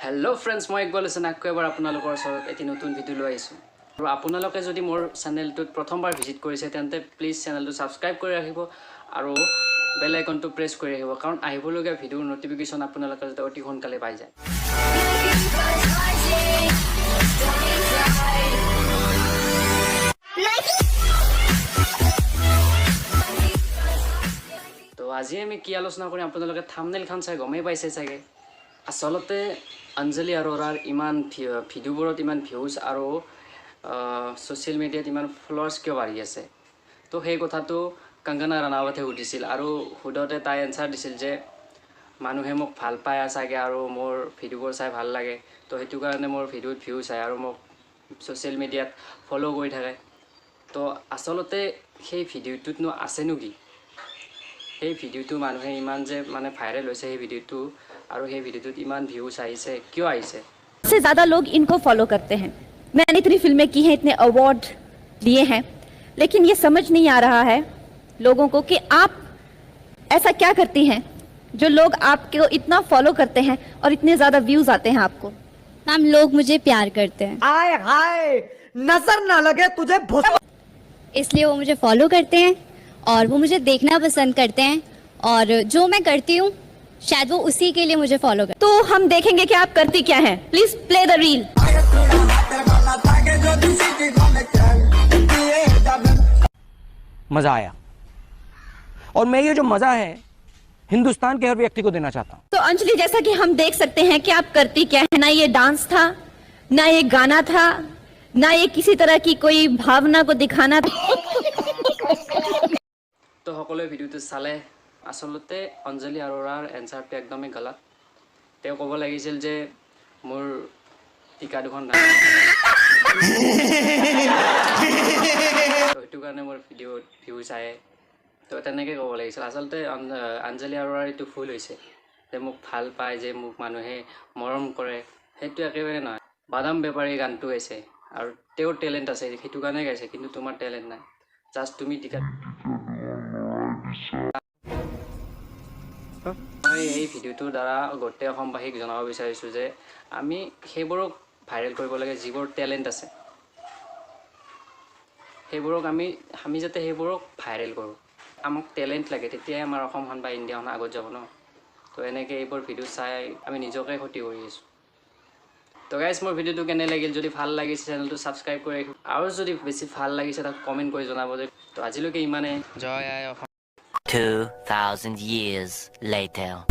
hello friends मैं इकबाल हुसैन आको एबार आपनालोকৰ ওচৰত এটি নতুন ভিডিও লৈ আহিছো আৰু আপোনালোকে যদি মোৰ চেনেলটোত প্ৰথমবাৰ ভিজিট কৰিছে তেন্তে প্লিজ চেনেলটো সাবস্ক্ৰাইব কৰি ৰাখিব আৰু বেল আইকনটো প্ৰেছ কৰি ৰাখিব কাৰণ আহিবলগীয়া ভিডিওৰ নটিফিকেশন আপোনালোকে যাতে অতি সোনকালে পাই যায় তো আজি আমি কি আলোচনা কৰিম আপোনালোকে থাম্বনেল খান চাই গমেই পাইছে চাগে আসলতে अंजलि अरोरार इमान ভিডিওবোৰত ইমান ভিউজ আৰু সোশ্যাল মিডিয়াত ইমান ফলোৱাৰ্স কিয় বাঢ়ি আছে তো সেই কথাটো কংগনা ৰাণাৱতে সুধিছিল আৰু সুধতে তাই এনসাৰ দিছিল যে মানুহে মোক ভাল পায় আছাগে আৰু মোৰ ভিডিওবোৰ চাই ভাল লাগে তো হেতু কাৰণে মোৰ ভিডিওত ভিউজ আহে আৰু মোক সোশ্যাল মিডিয়াত ফলো কৰি থাকে তো আসলতে সেই ভিডিওটোতনো আছে নুকি সেই ভিডিওটো মানুহে ইমান যে মানে ভাইৰেল হৈছে সেই ভিডিওটো और ये वीडियो तो इमान व्यूज आई से क्यों आई से सबसे ज्यादा लोग इनको फॉलो करते हैं मैंने इतनी फिल्में की हैं इतने अवार्ड लिए हैं लेकिन ये समझ नहीं आ रहा है लोगों को कि आप ऐसा क्या करती हैं जो लोग आपको इतना फॉलो करते हैं और इतने ज्यादा व्यूज आते हैं आपको मैम लोग मुझे प्यार करते हैं आय हाय नजर ना लगे तुझे इसलिए वो मुझे फॉलो करते हैं और वो मुझे देखना पसंद करते हैं और जो मैं करती हूँ शायद वो उसी के लिए मुझे फॉलो कर तो हम देखेंगे कि आप करती क्या हैं प्लीज प्ले द रील मजा आया और मैं ये जो मजा है हिंदुस्तान के हर व्यक्ति को देना चाहता हूँ तो अंजलि जैसा कि हम देख सकते हैं कि आप करती क्या है ना ये डांस था ना ये गाना था ना ये किसी तरह की कोई भावना को दिखाना था तो সকলোৱে ভিডিওটো চালে আসলতে अंजलि अरोरार एन्सारটো একদমই গলত তেওঁ ক'ব লাগিছিল যে মোৰ টিকা দুখন নাই তো কাৰণে মোৰ ভিডিওত ভিউজ আহে তো তেনেকৈ ক'ব লাগিছিল আসলতে अंजलि अरोरार এইটো ফুল হৈছে যে মোক ভাল পায় যে মোক মানুহে মৰম কৰে সেইটো একেবাৰে নহয় বাদাম বেপাৰী গানটো গাইছে আৰু তেওঁৰ টেলেণ্ট আছে সেইটো কাৰণে গাইছে কিন্তু তোমাৰ টেলেণ্ট নাই জাস্ট তুমি টিকা এই ভিডিওটোৰ দ্বাৰা গোটেই অসমবাসীক জনাব বিচাৰিছো যে আমি সেইবোৰক ভাইৰেল কৰিব লাগে যিবোৰ টেলেণ্ট আছে সেইবোৰক আমি যাতে সেইবোৰক ভাইৰেল কৰোঁ আমাক টেলেণ্ট লাগে তেতিয়াই আমাৰ অসমখন বা ইণ্ডিয়াখন আগত যাব ন তো এনেকৈ এইবোৰ ভিডিও চাই আমি নিজকে ক্ষতি কৰি আছোঁ তো গাইজ মোৰ ভিডিওটো কেনে লাগিল যদি ভাল লাগিছে চেনেলটো ছাবস্ক্ৰাইব কৰি ৰাখিব আৰু যদি বেছি ভাল লাগিছে তাক কমেণ্ট কৰি জনাব যে তো আজিলৈকে ইমানে জয় আই অসম 2000 years later